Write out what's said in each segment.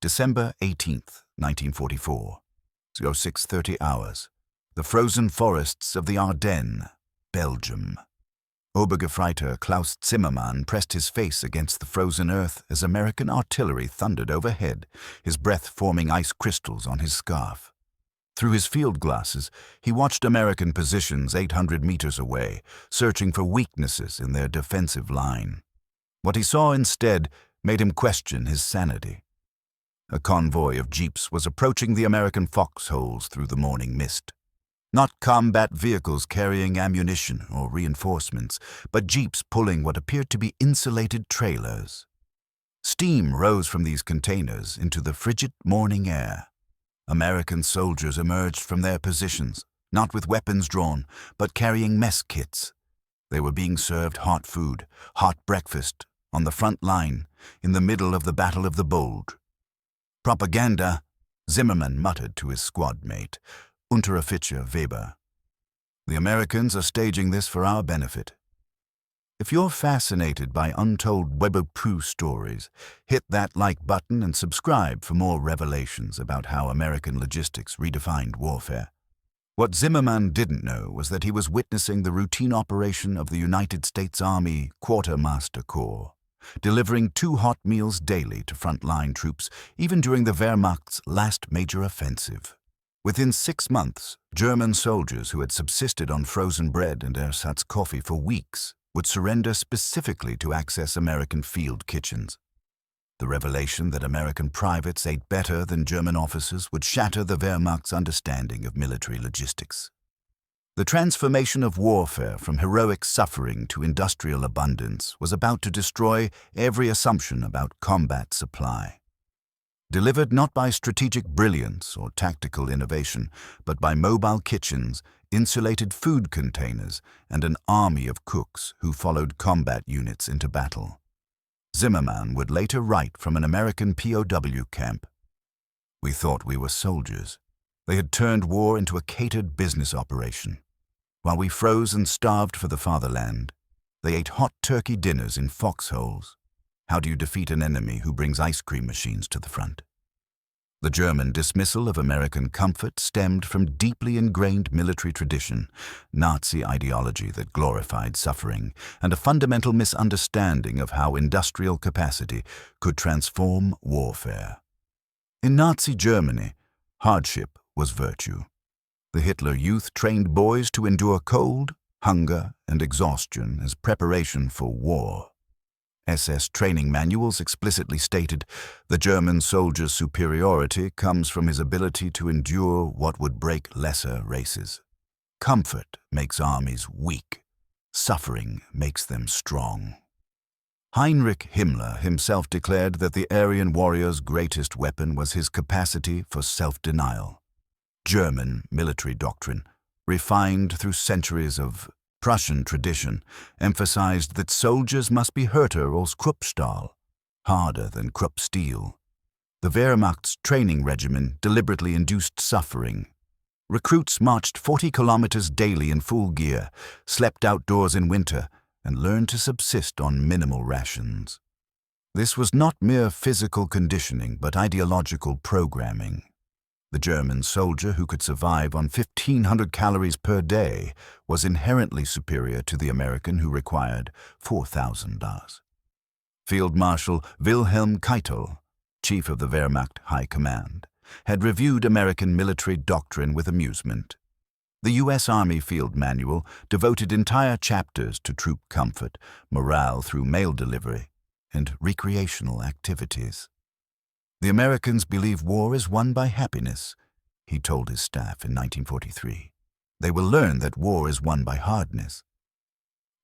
December 18th, 1944. 06:30 hours. The frozen forests of the Ardennes, Belgium. Obergefreiter Klaus Zimmermann pressed his face against the frozen earth as American artillery thundered overhead, his breath forming ice crystals on his scarf. Through his field glasses, he watched American positions 800 meters away, searching for weaknesses in their defensive line. What he saw instead made him question his sanity. A convoy of jeeps was approaching the American foxholes through the morning mist. Not combat vehicles carrying ammunition or reinforcements, but jeeps pulling what appeared to be insulated trailers. Steam rose from these containers into the frigid morning air. American soldiers emerged from their positions, not with weapons drawn, but carrying mess kits. They were being served hot food, hot breakfast, on the front line, in the middle of the Battle of the Bulge. Propaganda, Zimmermann muttered to his squad mate, Unteroffizier Weber. The Americans are staging this for our benefit. If you're fascinated by untold WWII stories, hit that like button and subscribe for more revelations about how American logistics redefined warfare. What Zimmermann didn't know was that he was witnessing the routine operation of the United States Army Quartermaster Corps, delivering 2 hot meals daily to frontline troops, even during the Wehrmacht's last major offensive. Within 6 months, German soldiers who had subsisted on frozen bread and ersatz coffee for weeks would surrender specifically to access American field kitchens. The revelation that American privates ate better than German officers would shatter the Wehrmacht's understanding of military logistics. The transformation of warfare from heroic suffering to industrial abundance was about to destroy every assumption about combat supply. Delivered not by strategic brilliance or tactical innovation, but by mobile kitchens, insulated food containers, and an army of cooks who followed combat units into battle. Zimmermann would later write from an American POW camp. "We thought we were soldiers. They had turned war into a catered business operation. While we froze and starved for the fatherland, they ate hot turkey dinners in foxholes. How do you defeat an enemy who brings ice cream machines to the front?" The German dismissal of American comfort stemmed from deeply ingrained military tradition, Nazi ideology that glorified suffering, and a fundamental misunderstanding of how industrial capacity could transform warfare. In Nazi Germany, hardship was virtue. The Hitler Youth trained boys to endure cold, hunger, and exhaustion as preparation for war. SS training manuals explicitly stated, the German soldier's superiority comes from his ability to endure what would break lesser races. Comfort makes armies weak. Suffering makes them strong. Heinrich Himmler himself declared that the Aryan warrior's greatest weapon was his capacity for self-denial. German military doctrine, refined through centuries of Prussian tradition, emphasized that soldiers must be härter als Kruppstahl, harder than Krupp steel. The Wehrmacht's training regimen deliberately induced suffering. Recruits marched 40 kilometers daily in full gear, slept outdoors in winter, and learned to subsist on minimal rations. This was not mere physical conditioning, but ideological programming. The German soldier who could survive on 1,500 calories per day was inherently superior to the American who required 4,000 hours. Field Marshal Wilhelm Keitel, chief of the Wehrmacht High Command, had reviewed American military doctrine with amusement. The U.S. Army Field Manual devoted entire chapters to troop comfort, morale through mail delivery, and recreational activities. "The Americans believe war is won by happiness," he told his staff in 1943. "They will learn that war is won by hardness."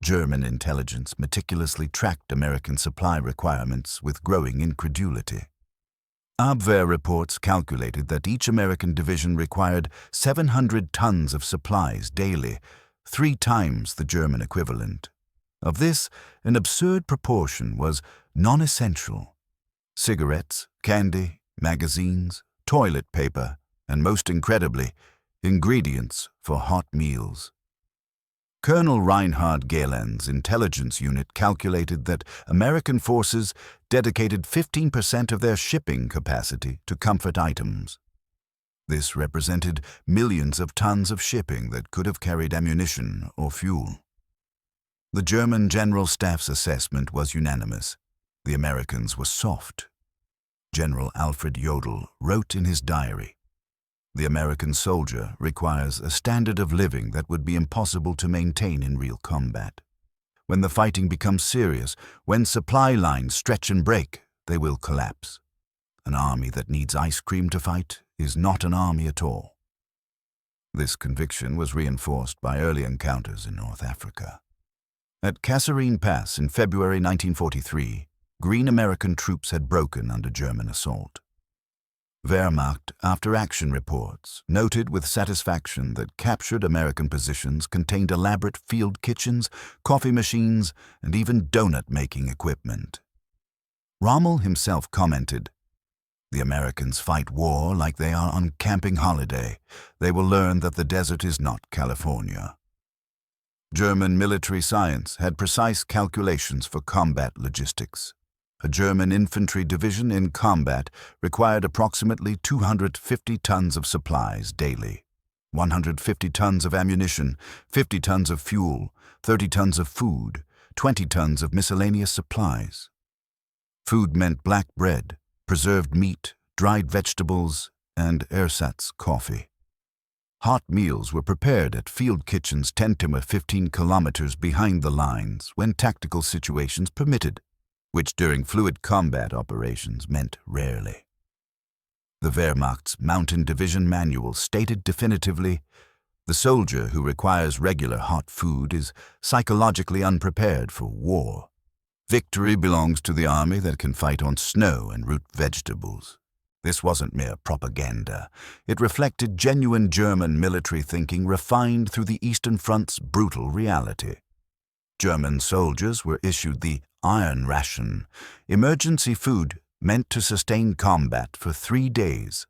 German intelligence meticulously tracked American supply requirements with growing incredulity. Abwehr reports calculated that each American division required 700 tons of supplies daily, 3 times the German equivalent. Of this, an absurd proportion was non-essential. Cigarettes, candy, magazines, toilet paper, and most incredibly, ingredients for hot meals. Colonel Reinhard Gehlen's intelligence unit calculated that American forces dedicated 15% of their shipping capacity to comfort items. This represented millions of tons of shipping that could have carried ammunition or fuel. The German General Staff's assessment was unanimous. The Americans were soft. General Alfred Jodl wrote in his diary, "The American soldier requires a standard of living that would be impossible to maintain in real combat. When the fighting becomes serious, when supply lines stretch and break, they will collapse. An army that needs ice cream to fight is not an army at all." This conviction was reinforced by early encounters in North Africa. At Kasserine Pass in February 1943, Green American troops had broken under German assault. Wehrmacht after-action reports noted with satisfaction that captured American positions contained elaborate field kitchens, coffee machines, and even donut-making equipment. Rommel himself commented, "The Americans fight war like they are on camping holiday. They will learn that the desert is not California." German military science had precise calculations for combat logistics. A German infantry division in combat required approximately 250 tons of supplies daily, 150 tons of ammunition, 50 tons of fuel, 30 tons of food, 20 tons of miscellaneous supplies. Food meant black bread, preserved meat, dried vegetables, and ersatz coffee. Hot meals were prepared at field kitchens 10 to 15 kilometers behind the lines when tactical situations permitted, which during fluid combat operations meant rarely. The Wehrmacht's Mountain Division Manual stated definitively, "The soldier who requires regular hot food is psychologically unprepared for war. Victory belongs to the army that can fight on snow and root vegetables." This wasn't mere propaganda. It reflected genuine German military thinking refined through the Eastern Front's brutal reality. German soldiers were issued the iron ration, emergency food meant to sustain combat for 3 days.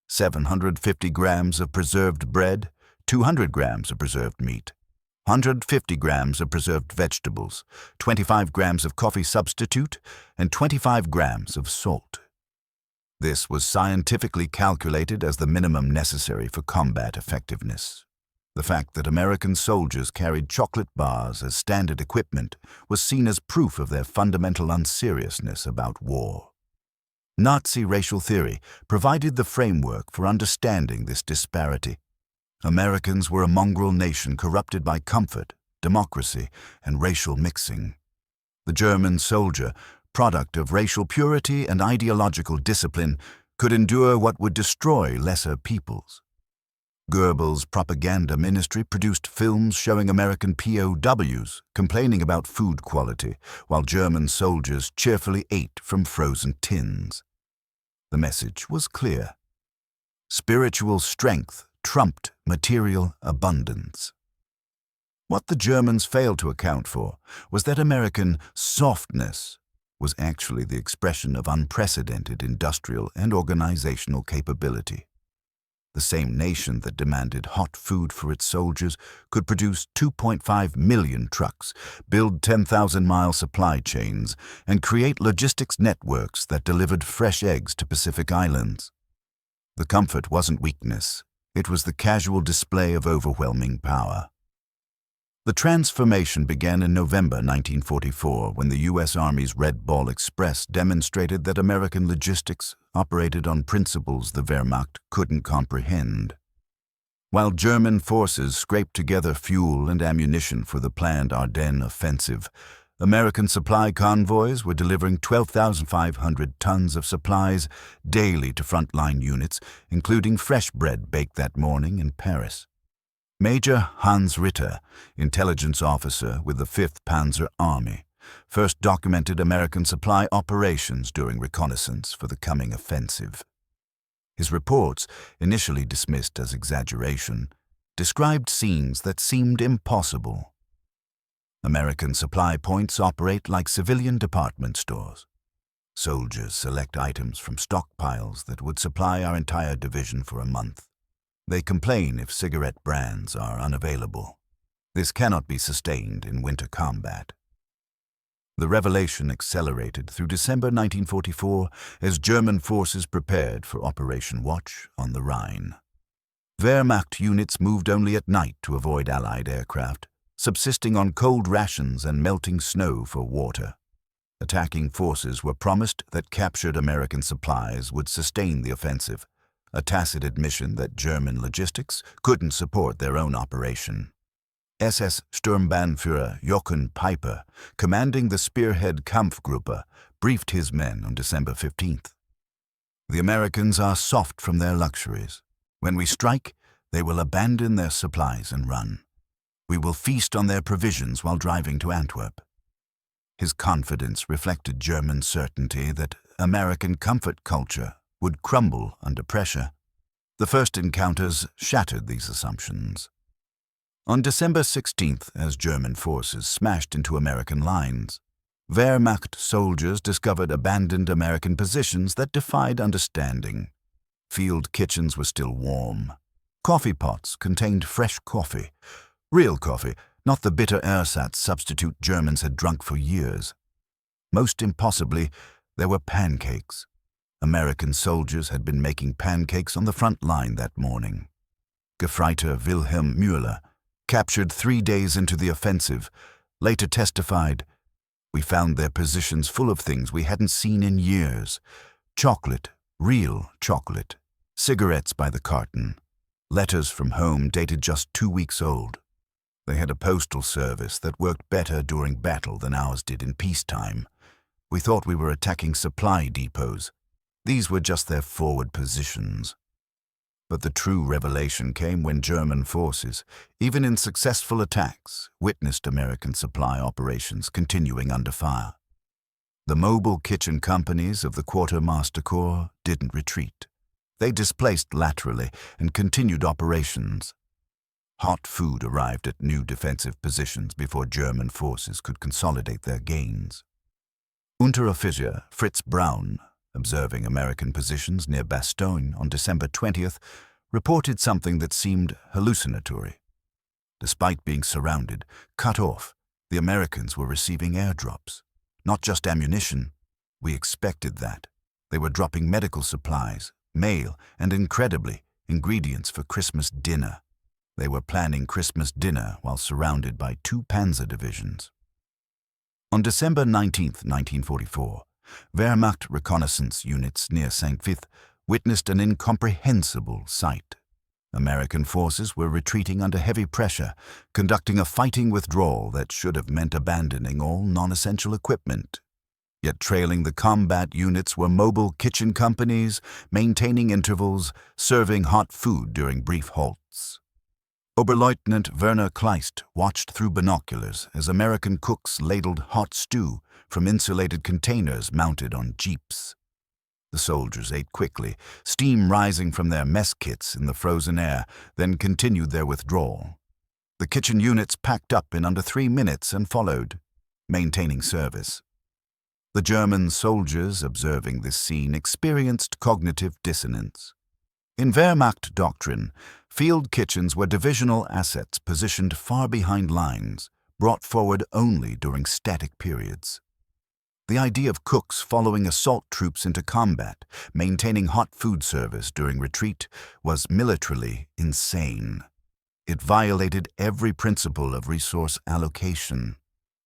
750 grams of preserved bread, 200 grams of preserved meat, 150 grams of preserved vegetables, 25 grams of coffee substitute, and 25 grams of salt. This was scientifically calculated as the minimum necessary for combat effectiveness. The fact that American soldiers carried chocolate bars as standard equipment was seen as proof of their fundamental unseriousness about war. Nazi racial theory provided the framework for understanding this disparity. Americans were a mongrel nation corrupted by comfort, democracy, and racial mixing. The German soldier, product of racial purity and ideological discipline, could endure what would destroy lesser peoples. Goebbels' propaganda ministry produced films showing American POWs complaining about food quality, while German soldiers cheerfully ate from frozen tins. The message was clear. Spiritual strength trumped material abundance. What the Germans failed to account for was that American softness was actually the expression of unprecedented industrial and organizational capability. The same nation that demanded hot food for its soldiers could produce 2.5 million trucks, build 10,000-mile supply chains, and create logistics networks that delivered fresh eggs to Pacific Islands. The comfort wasn't weakness. It was the casual display of overwhelming power. The transformation began in November 1944 when the U.S. Army's Red Ball Express demonstrated that American logistics operated on principles the Wehrmacht couldn't comprehend. While German forces scraped together fuel and ammunition for the planned Ardennes offensive, American supply convoys were delivering 12,500 tons of supplies daily to frontline units, including fresh bread baked that morning in Paris. Major Hans Ritter, intelligence officer with the 5th Panzer Army, first documented American supply operations during reconnaissance for the coming offensive. His reports, initially dismissed as exaggeration, described scenes that seemed impossible. American supply points operate like civilian department stores. Soldiers select items from stockpiles that would supply our entire division for a month. They complain if cigarette brands are unavailable. This cannot be sustained in winter combat. The revelation accelerated through December 1944 as German forces prepared for Operation Watch on the Rhine. Wehrmacht units moved only at night to avoid Allied aircraft, subsisting on cold rations and melting snow for water. Attacking forces were promised that captured American supplies would sustain the offensive, a tacit admission that German logistics couldn't support their own operation. SS Sturmbannführer Jochen Peiper, commanding the Spearhead Kampfgruppe, briefed his men on December 15th. The Americans are soft from their luxuries. When we strike, they will abandon their supplies and run. We will feast on their provisions while driving to Antwerp. His confidence reflected German certainty that American comfort culture would crumble under pressure. The first encounters shattered these assumptions. On December 16th, as German forces smashed into American lines, Wehrmacht soldiers discovered abandoned American positions that defied understanding. Field kitchens were still warm. Coffee pots contained fresh coffee. Real coffee, not the bitter ersatz substitute Germans had drunk for years. Most impossibly, there were pancakes. American soldiers had been making pancakes on the front line that morning. Gefreiter Wilhelm Müller, captured 3 days into the offensive, later testified, "We found their positions full of things we hadn't seen in years. Chocolate, real chocolate, cigarettes by the carton, letters from home dated just 2 weeks old. They had a postal service that worked better during battle than ours did in peacetime. We thought we were attacking supply depots. These were just their forward positions." But the true revelation came when German forces, even in successful attacks, witnessed American supply operations continuing under fire. The mobile kitchen companies of the Quartermaster Corps didn't retreat. They displaced laterally and continued operations. Hot food arrived at new defensive positions before German forces could consolidate their gains. Unteroffizier Fritz Braun, observing American positions near Bastogne on December 20th, reported something that seemed hallucinatory. Despite being surrounded, cut off, the Americans were receiving airdrops. Not just ammunition. We expected that. They were dropping medical supplies, mail, and incredibly, ingredients for Christmas dinner. They were planning Christmas dinner while surrounded by 2 panzer divisions. On December 19th, 1944, Wehrmacht reconnaissance units near St. Vith witnessed an incomprehensible sight. American forces were retreating under heavy pressure, conducting a fighting withdrawal that should have meant abandoning all non-essential equipment. Yet trailing the combat units were mobile kitchen companies, maintaining intervals, serving hot food during brief halts. Oberleutnant Werner Kleist watched through binoculars as American cooks ladled hot stew from insulated containers mounted on jeeps. The soldiers ate quickly, steam rising from their mess kits in the frozen air, then continued their withdrawal. The kitchen units packed up in under 3 minutes and followed, maintaining service. The German soldiers observing this scene experienced cognitive dissonance. In Wehrmacht doctrine, field kitchens were divisional assets positioned far behind lines, brought forward only during static periods. The idea of cooks following assault troops into combat, maintaining hot food service during retreat, was militarily insane. It violated every principle of resource allocation.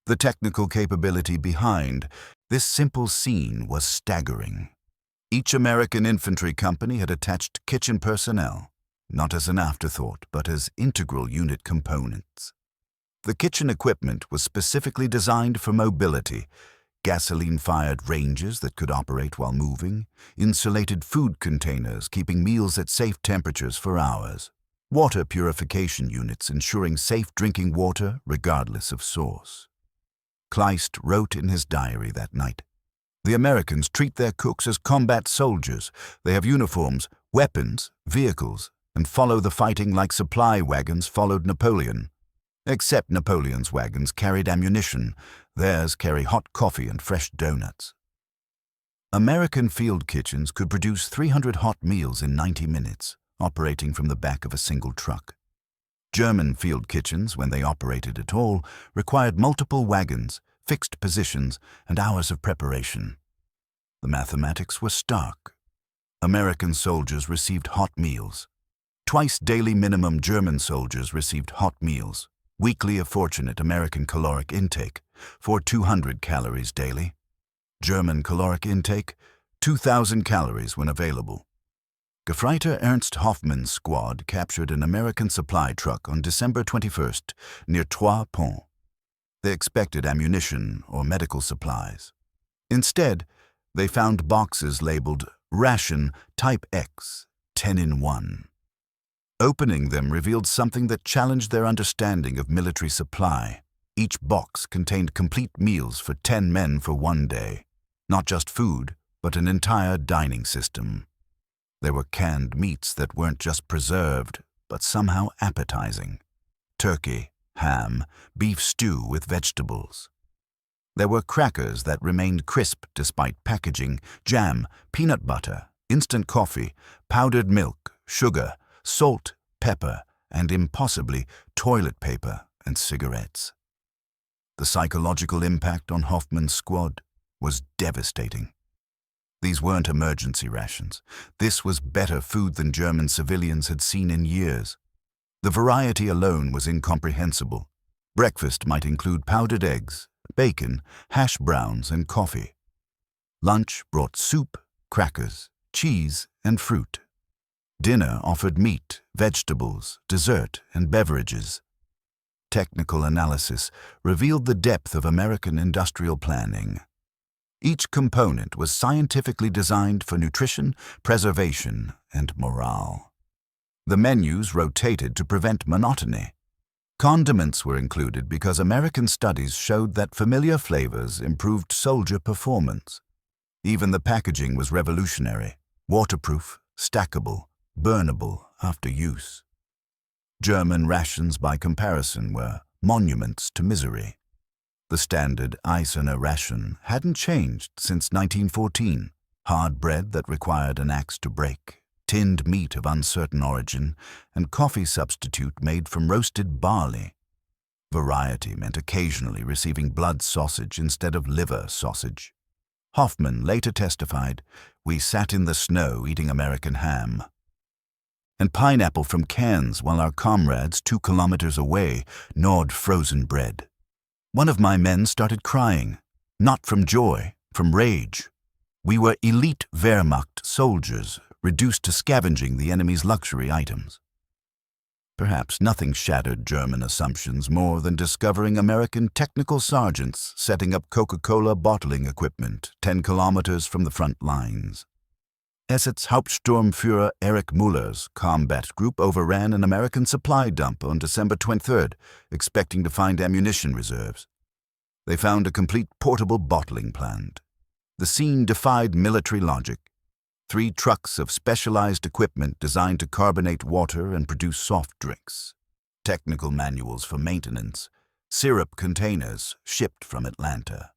The technical capability behind this simple scene was staggering. Each American infantry company had attached kitchen personnel, not as an afterthought, but as integral unit components. The kitchen equipment was specifically designed for mobility: gasoline-fired ranges that could operate while moving, insulated food containers keeping meals at safe temperatures for hours, water purification units ensuring safe drinking water regardless of source. Kleist wrote in his diary that night, "The Americans treat their cooks as combat soldiers. They have uniforms, weapons, vehicles, and follow the fighting like supply wagons followed Napoleon. Except Napoleon's wagons carried ammunition, theirs carry hot coffee and fresh donuts." American field kitchens could produce 300 hot meals in 90 minutes, operating from the back of a single truck. German field kitchens, when they operated at all, required multiple wagons, fixed positions, and hours of preparation. The mathematics were stark. American soldiers received hot meals. Twice daily minimum German soldiers received hot meals. Weekly a fortunate American caloric intake, for 200 calories daily. German caloric intake, 2,000 calories when available. Gefreiter Ernst Hoffmann's squad captured an American supply truck on December 21st near Trois Ponts. They expected ammunition or medical supplies. Instead, they found boxes labeled Ration Type X, 10 in 1. Opening them revealed something that challenged their understanding of military supply. Each box contained complete meals for 10 men for one day. Not just food, but an entire dining system. There were canned meats that weren't just preserved, but somehow appetizing. Turkey, ham, beef stew with vegetables. There were crackers that remained crisp despite packaging, jam, peanut butter, instant coffee, powdered milk, sugar, salt, pepper, and impossibly toilet paper and cigarettes. The psychological impact on Hoffmann's squad was devastating. These weren't emergency rations. This was better food than German civilians had seen in years. The variety alone was incomprehensible. Breakfast might include powdered eggs, bacon, hash browns, and coffee. Lunch brought soup, crackers, cheese, and fruit. Dinner offered meat, vegetables, dessert, and beverages. Technical analysis revealed the depth of American industrial planning. Each component was scientifically designed for nutrition, preservation, and morale. The menus rotated to prevent monotony. Condiments were included because American studies showed that familiar flavors improved soldier performance. Even the packaging was revolutionary, waterproof, stackable, burnable after use. German rations, by comparison, were monuments to misery. The standard Eisener ration hadn't changed since 1914. Hard bread that required an axe to break, tinned meat of uncertain origin, and coffee substitute made from roasted barley. Variety meant occasionally receiving blood sausage instead of liver sausage. Hoffmann later testified, "We sat in the snow eating American ham and pineapple from cans while our comrades 2 kilometers away gnawed frozen bread. One of my men started crying, not from joy, from rage. We were elite Wehrmacht soldiers, reduced to scavenging the enemy's luxury items." Perhaps nothing shattered German assumptions more than discovering American technical sergeants setting up Coca-Cola bottling equipment 10 kilometers from the front lines. Ersatz Hauptsturmführer Erich Müller's combat group overran an American supply dump on December 23rd, expecting to find ammunition reserves. They found a complete portable bottling plant. The scene defied military logic. 3 trucks of specialized equipment designed to carbonate water and produce soft drinks. Technical manuals for maintenance. Syrup containers shipped from Atlanta.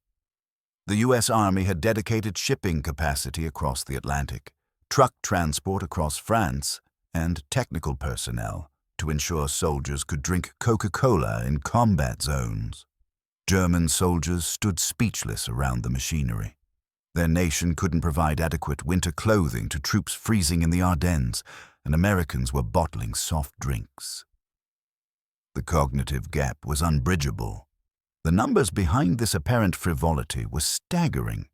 The U.S. Army had dedicated shipping capacity across the Atlantic, truck transport across France, and technical personnel to ensure soldiers could drink Coca-Cola in combat zones. German soldiers stood speechless around the machinery. Their nation couldn't provide adequate winter clothing to troops freezing in the Ardennes, and Americans were bottling soft drinks. The cognitive gap was unbridgeable. The numbers behind this apparent frivolity were staggering.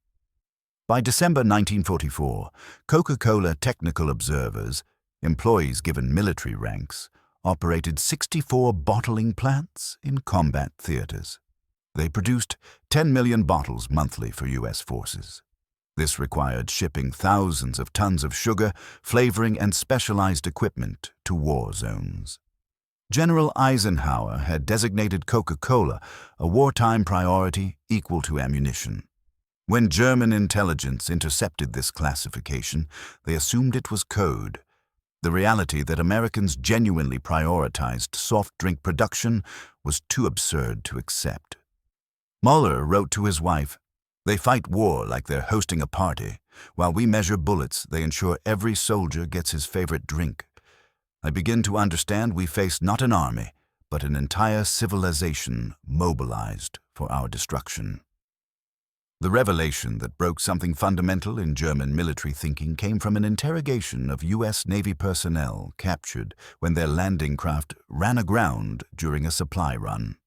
By December 1944, Coca-Cola technical observers, employees given military ranks, operated 64 bottling plants in combat theaters. They produced 10 million bottles monthly for U.S. forces. This required shipping thousands of tons of sugar, flavoring, and specialized equipment to war zones. General Eisenhower had designated Coca-Cola a wartime priority equal to ammunition. When German intelligence intercepted this classification, they assumed it was code. The reality that Americans genuinely prioritized soft drink production was too absurd to accept. Muller wrote to his wife, "They fight war like they're hosting a party. While we measure bullets, they ensure every soldier gets his favorite drink. I begin to understand we face not an army, but an entire civilization mobilized for our destruction. The revelation that broke something fundamental in German military thinking came from an interrogation of U.S. Navy personnel captured when their landing craft ran aground during a supply run.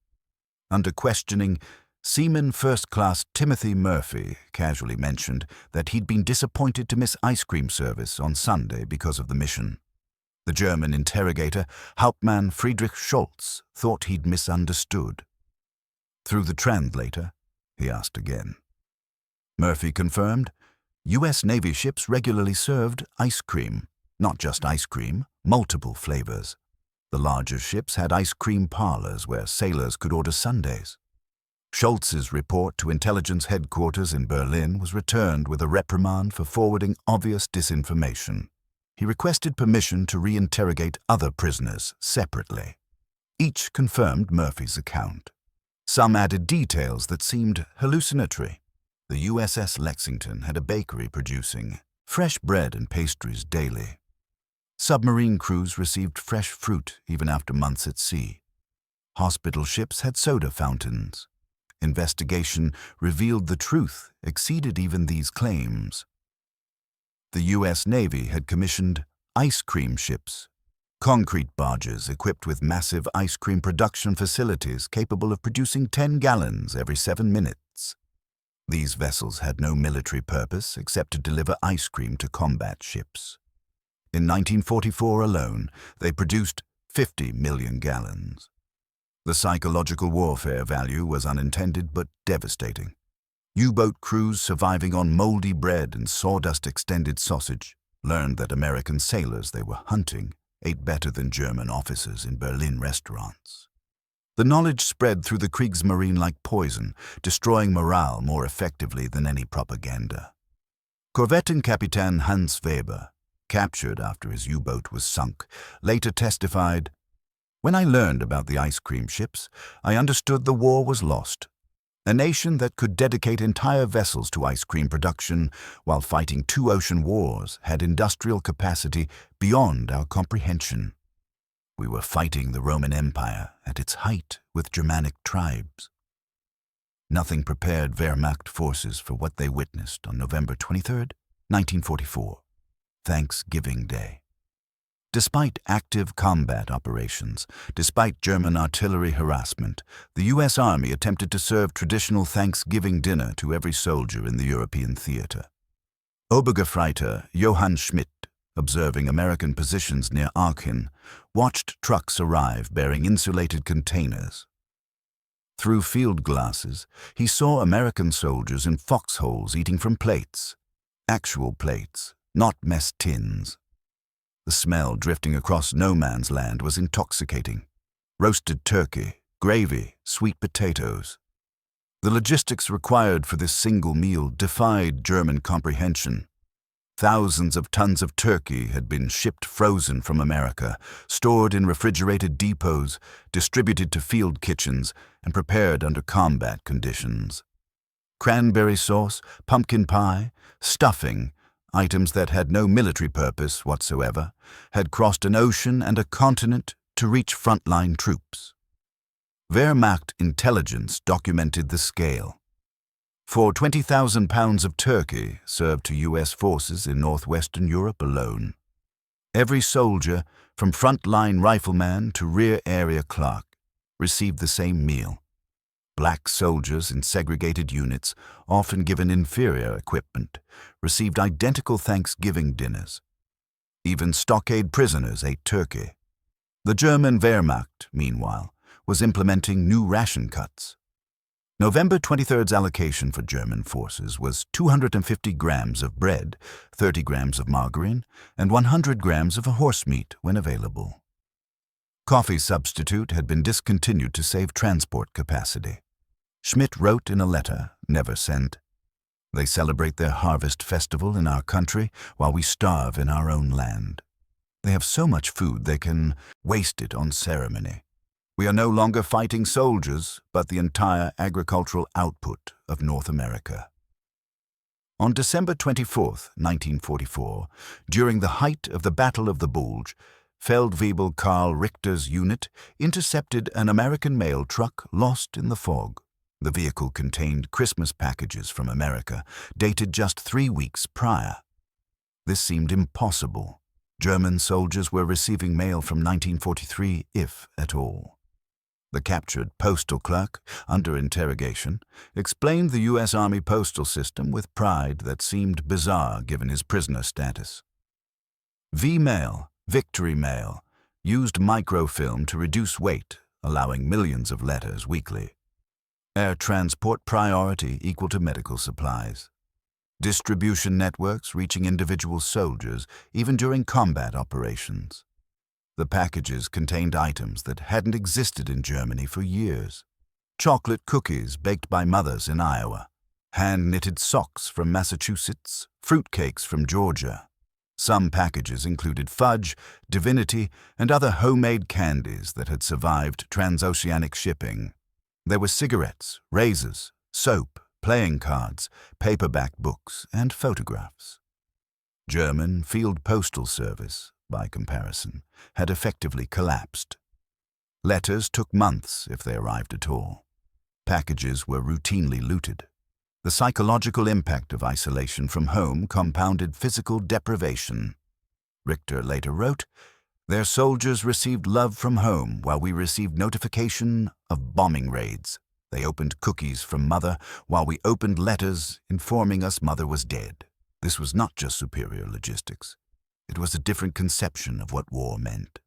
Under questioning, Seaman First Class Timothy Murphy casually mentioned that he'd been disappointed to miss ice cream service on Sunday because of the mission. The German interrogator, Hauptmann Friedrich Schultz, thought he'd misunderstood. Through the translator, he asked again. Murphy confirmed, U.S. Navy ships regularly served ice cream, not just ice cream, multiple flavors. The larger ships had ice cream parlors where sailors could order sundaes. Schultz's report to intelligence headquarters in Berlin was returned with a reprimand for forwarding obvious disinformation. He requested permission to reinterrogate other prisoners separately. Each confirmed Murphy's account. Some added details that seemed hallucinatory. The USS Lexington had a bakery producing fresh bread and pastries daily. Submarine crews received fresh fruit even after months at sea. Hospital ships had soda fountains. Investigation revealed the truth exceeded even these claims. The U.S. Navy had commissioned ice cream ships, concrete barges equipped with massive ice cream production facilities capable of producing 10 gallons every 7 minutes. These vessels had no military purpose except to deliver ice cream to combat ships. In 1944 alone, they produced 50 million gallons. The psychological warfare value was unintended but devastating. U-boat crews surviving on moldy bread and sawdust-extended sausage learned that American sailors they were hunting ate better than German officers in Berlin restaurants. The knowledge spread through the Kriegsmarine like poison, destroying morale more effectively than any propaganda. Korvettenkapitän Hans Weber, captured after his U-boat was sunk, later testified, "When I learned about the ice cream ships, I understood the war was lost. A nation that could dedicate entire vessels to ice cream production while fighting 2 ocean wars had industrial capacity beyond our comprehension. We were fighting the Roman Empire at its height with Germanic tribes." Nothing prepared Wehrmacht forces for what they witnessed on November 23, 1944, Thanksgiving Day. Despite active combat operations, despite German artillery harassment, the U.S. Army attempted to serve traditional Thanksgiving dinner to every soldier in the European theater. Obergefreiter Johann Schmidt, observing American positions near Aachen, watched trucks arrive bearing insulated containers. Through field glasses, he saw American soldiers in foxholes eating from plates. Actual plates, not mess tins. The smell drifting across no man's land was intoxicating. Roasted turkey, gravy, sweet potatoes. The logistics required for this single meal defied German comprehension. Thousands of tons of turkey had been shipped frozen from America, stored in refrigerated depots, distributed to field kitchens, and prepared under combat conditions. Cranberry sauce, pumpkin pie, stuffing, items that had no military purpose whatsoever, had crossed an ocean and a continent to reach frontline troops. Wehrmacht intelligence documented the scale. For 20,000 pounds of turkey served to U.S. forces in northwestern Europe alone. Every soldier, from frontline rifleman to rear area clerk, received the same meal. Black soldiers in segregated units, often given inferior equipment, received identical Thanksgiving dinners. Even stockade prisoners ate turkey. The German Wehrmacht, meanwhile, was implementing new ration cuts. November 23rd's allocation for German forces was 250 grams of bread, 30 grams of margarine, and 100 grams of horse meat when available. Coffee substitute had been discontinued to save transport capacity. Schmidt wrote in a letter, never sent, "They celebrate their harvest festival in our country while we starve in our own land. They have so much food they can waste it on ceremony. We are no longer fighting soldiers, but the entire agricultural output of North America." On December 24, 1944, during the height of the Battle of the Bulge, Feldwebel Karl Richter's unit intercepted an American mail truck lost in the fog. The vehicle contained Christmas packages from America, dated just 3 weeks prior. This seemed impossible. German soldiers were receiving mail from 1943, if at all. The captured postal clerk, under interrogation, explained the U.S. Army postal system with pride that seemed bizarre given his prisoner status. V-Mail, Victory Mail, used microfilm to reduce weight, allowing millions of letters weekly. Air transport priority equal to medical supplies. Distribution networks reaching individual soldiers, even during combat operations. The packages contained items that hadn't existed in Germany for years. Chocolate cookies baked by mothers in Iowa, hand-knitted socks from Massachusetts, fruitcakes from Georgia. Some packages included fudge, divinity, and other homemade candies that had survived transoceanic shipping. There were cigarettes, razors, soap, playing cards, paperback books, and photographs. German Field Postal Service, by comparison, had effectively collapsed. Letters took months if they arrived at all. Packages were routinely looted. The psychological impact of isolation from home compounded physical deprivation. Richter later wrote, "Their soldiers received love from home while we received notification of bombing raids. They opened cookies from mother while we opened letters informing us mother was dead." This was not just superior logistics. It was a different conception of what war meant.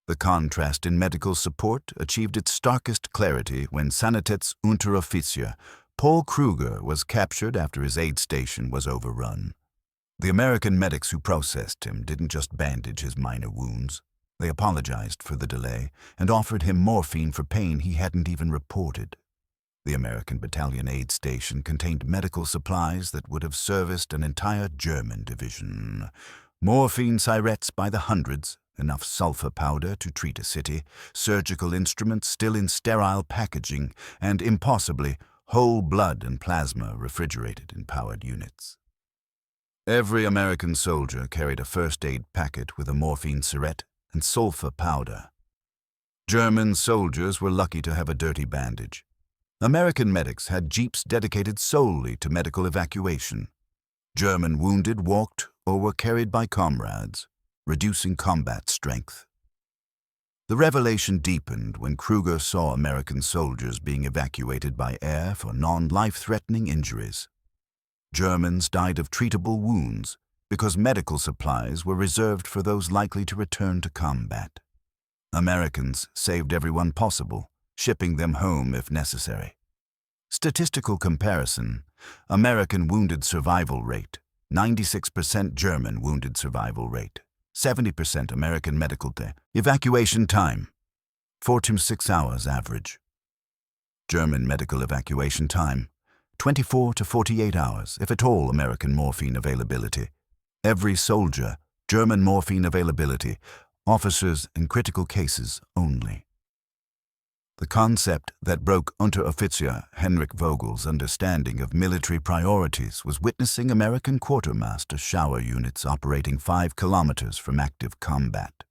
The contrast in medical support achieved its starkest clarity when Sanitätsunteroffizier Paul Kruger was captured after his aid station was overrun. The American medics who processed him didn't just bandage his minor wounds. They apologized for the delay and offered him morphine for pain he hadn't even reported. The American battalion aid station contained medical supplies that would have serviced an entire German division. Morphine syrettes by the hundreds, enough sulfur powder to treat a city, surgical instruments still in sterile packaging, and, impossibly, whole blood and plasma refrigerated in powered units. Every American soldier carried a first aid packet with a morphine syrette and sulfur powder. German soldiers were lucky to have a dirty bandage. American medics had jeeps dedicated solely to medical evacuation. German wounded walked or were carried by comrades, reducing combat strength. The revelation deepened when Kruger saw American soldiers being evacuated by air for non-life-threatening injuries. Germans died of treatable wounds because medical supplies were reserved for those likely to return to combat. Americans saved everyone possible, shipping them home if necessary. Statistical comparison: American wounded survival rate, 96% German wounded survival rate, 70% American medical day. Evacuation time, 4 to 6 hours average. German medical evacuation time, 24 to 48 hours, if at all American morphine availability. Every soldier, German morphine availability, officers in critical cases only. The concept that broke Unteroffizier Henrik Vogel's understanding of military priorities was witnessing American quartermaster shower units operating 5 kilometers from active combat.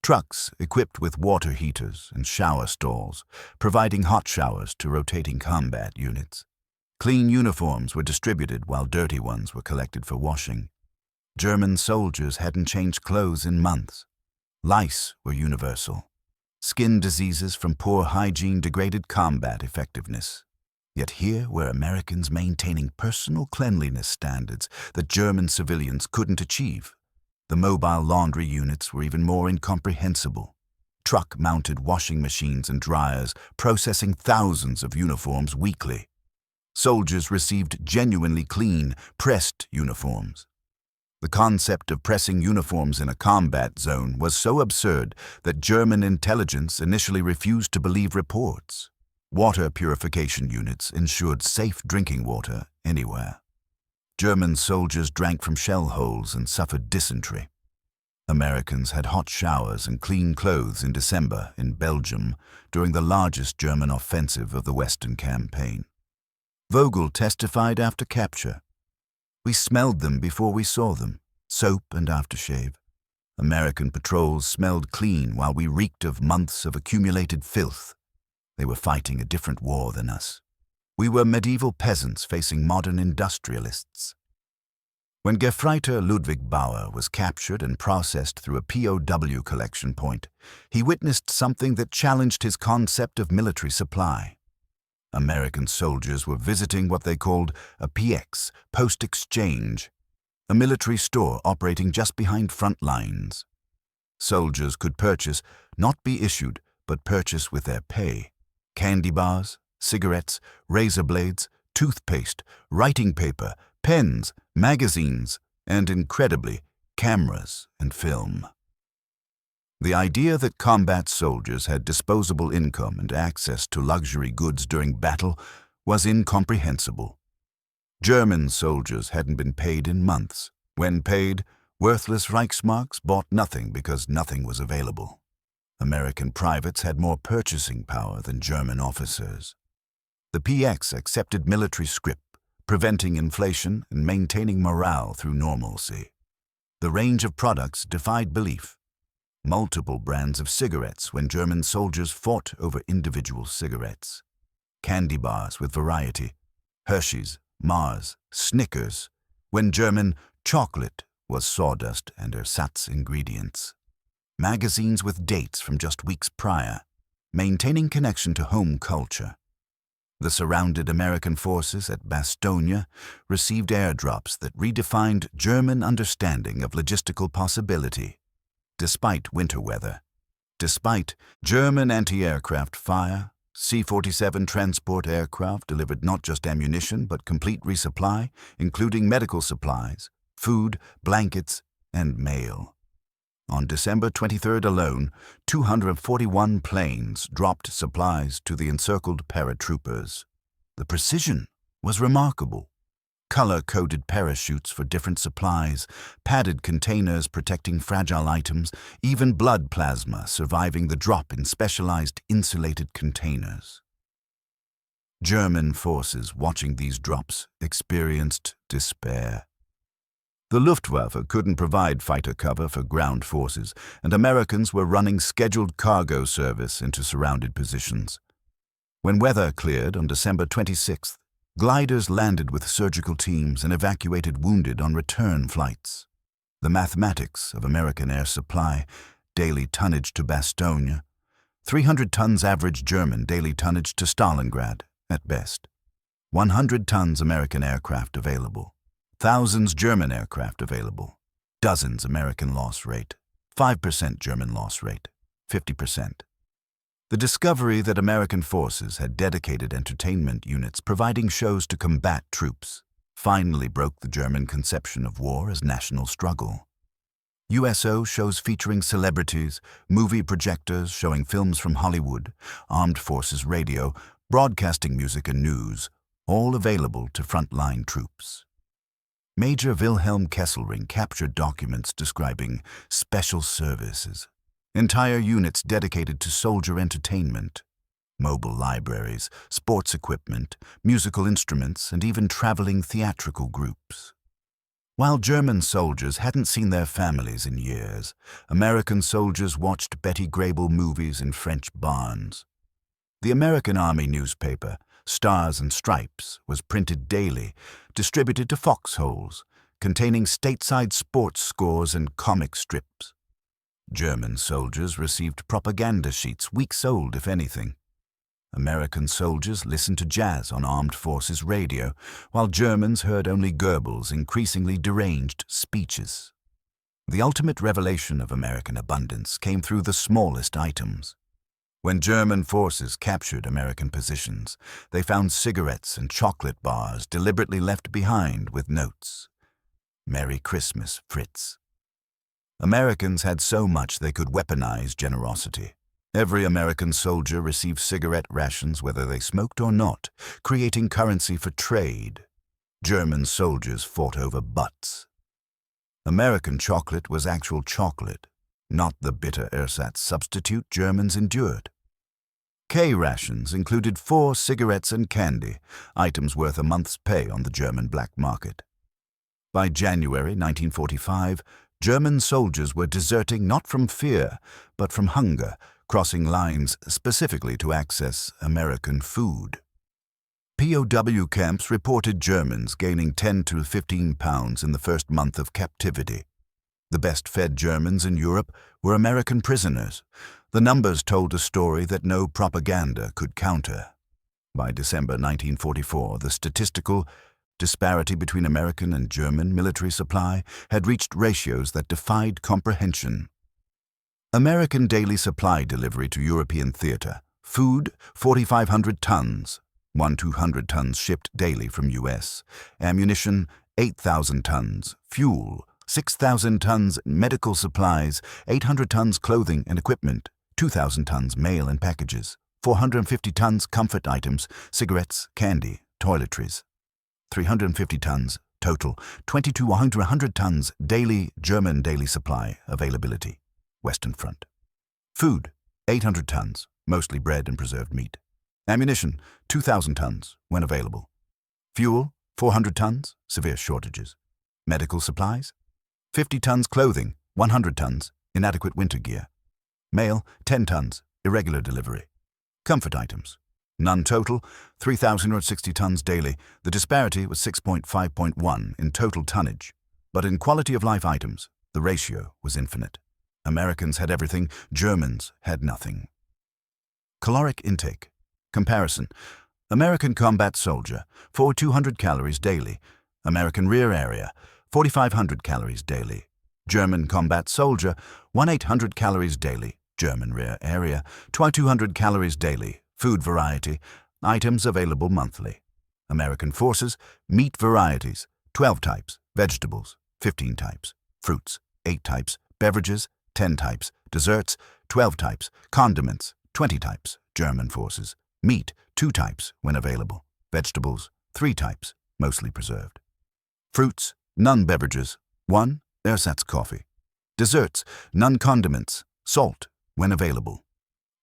Trucks equipped with water heaters and shower stalls, providing hot showers to rotating combat units. Clean uniforms were distributed while dirty ones were collected for washing. German soldiers hadn't changed clothes in months. Lice were universal. Skin diseases from poor hygiene degraded combat effectiveness. Yet here were Americans maintaining personal cleanliness standards that German civilians couldn't achieve. The mobile laundry units were even more incomprehensible. Truck-mounted washing machines and dryers processing thousands of uniforms weekly. Soldiers received genuinely clean, pressed uniforms. The concept of pressing uniforms in a combat zone was so absurd that German intelligence initially refused to believe reports. Water purification units ensured safe drinking water anywhere. German soldiers drank from shell holes and suffered dysentery. Americans had hot showers and clean clothes in December in Belgium during the largest German offensive of the Western Campaign. Vogel testified after capture. "We smelled them before we saw them, soap and aftershave. American patrols smelled clean while we reeked of months of accumulated filth. They were fighting a different war than us. We were medieval peasants facing modern industrialists. When Gefreiter Ludwig Bauer was captured and processed through a POW collection point, he witnessed something that challenged his concept of military supply. American soldiers were visiting what they called a PX, post-exchange, a military store operating just behind front lines. Soldiers could purchase, not be issued, but purchase with their pay, candy bars, cigarettes, razor blades, toothpaste, writing paper, pens, magazines, and, incredibly, cameras and film. The idea that combat soldiers had disposable income and access to luxury goods during battle was incomprehensible. German soldiers hadn't been paid in months. When paid, worthless Reichsmarks bought nothing because nothing was available. American privates had more purchasing power than German officers. The PX accepted military scrip, preventing inflation and maintaining morale through normalcy. The range of products defied belief. Multiple brands of cigarettes when German soldiers fought over individual cigarettes. Candy bars with variety. Hershey's, Mars, Snickers, when German chocolate was sawdust and ersatz ingredients. Magazines with dates from just weeks prior, maintaining connection to home culture. The surrounded American forces at Bastogne received airdrops that redefined German understanding of logistical possibility. Despite winter weather, despite German anti-aircraft fire, C-47 transport aircraft delivered not just ammunition but complete resupply, including medical supplies, food, blankets, and mail. On December 23rd alone, 241 planes dropped supplies to the encircled paratroopers. The precision was remarkable. Color-coded parachutes for different supplies, padded containers protecting fragile items, even blood plasma surviving the drop in specialized insulated containers. German forces watching these drops experienced despair. The Luftwaffe couldn't provide fighter cover for ground forces, and Americans were running scheduled cargo service into surrounded positions. When weather cleared on December 26th, gliders landed with surgical teams and evacuated wounded on return flights. The mathematics of American air supply, daily tonnage to Bastogne, 300 tons average German daily tonnage to Stalingrad, at best. 100 tons American aircraft available. Thousands German aircraft available. Dozens American loss rate. 5% German loss rate. 50%. The discovery that American forces had dedicated entertainment units providing shows to combat troops finally broke the German conception of war as national struggle. USO shows featuring celebrities, movie projectors showing films from Hollywood, armed forces radio, broadcasting music and news, all available to frontline troops. Major Wilhelm Kesselring captured documents describing special services, entire units dedicated to soldier entertainment, mobile libraries, sports equipment, musical instruments, and even traveling theatrical groups. While German soldiers hadn't seen their families in years, American soldiers watched Betty Grable movies in French barns. The American Army newspaper, Stars and Stripes, was printed daily, distributed to foxholes, containing stateside sports scores and comic strips. German soldiers received propaganda sheets weeks old, if anything. American soldiers listened to jazz on armed forces radio, while Germans heard only Goebbels' increasingly deranged speeches. The ultimate revelation of American abundance came through the smallest items. When German forces captured American positions, they found cigarettes and chocolate bars deliberately left behind with notes. "Merry Christmas, Fritz." Americans had so much they could weaponize generosity. Every American soldier received cigarette rations whether they smoked or not, creating currency for trade. German soldiers fought over butts. American chocolate was actual chocolate, not the bitter ersatz substitute Germans endured. K rations included 4 cigarettes and candy, items worth a month's pay on the German black market. By January 1945, German soldiers were deserting not from fear, but from hunger, crossing lines specifically to access American food. POW camps reported Germans gaining 10 to 15 pounds in the first month of captivity. The best-fed Germans in Europe were American prisoners. The numbers told a story that no propaganda could counter. By December 1944, the statistical disparity between American and German military supply had reached ratios that defied comprehension. American daily supply delivery to European theater: food, 4,500 tons, 1,200 tons shipped daily from U.S., ammunition, 8,000 tons, fuel, 6,000 tons, medical supplies, 800 tons clothing and equipment, 2,000 tons mail and packages, 450 tons comfort items, cigarettes, candy, toiletries, 350 tons total, 2,200 tons daily German daily supply availability, Western Front. Food, 800 tons, mostly bread and preserved meat. Ammunition, 2,000 tons, when available. Fuel, 400 tons, severe shortages. Medical supplies, 50 tons clothing, 100 tons, inadequate winter gear. Mail, 10 tons, irregular delivery. Comfort items, none total, 3,060 tons daily. The disparity was 6.5.1 in total tonnage. But in quality of life items, the ratio was infinite. Americans had everything, Germans had nothing. Caloric intake. Comparison: American combat soldier, 4,200 calories daily. American rear area, 4,500 calories daily. German combat soldier, 1,800 calories daily. German rear area, 2,200 calories daily. Food variety, items available monthly. American forces, meat varieties, 12 types. Vegetables, 15 types. Fruits, 8 types. Beverages, 10 types. Desserts, 12 types. Condiments, 20 types. German forces. Meat, 2 types when available. Vegetables, 3 types, mostly preserved. Fruits, none. Beverages, 1, ersatz coffee. Desserts, none. Condiments, salt, when available.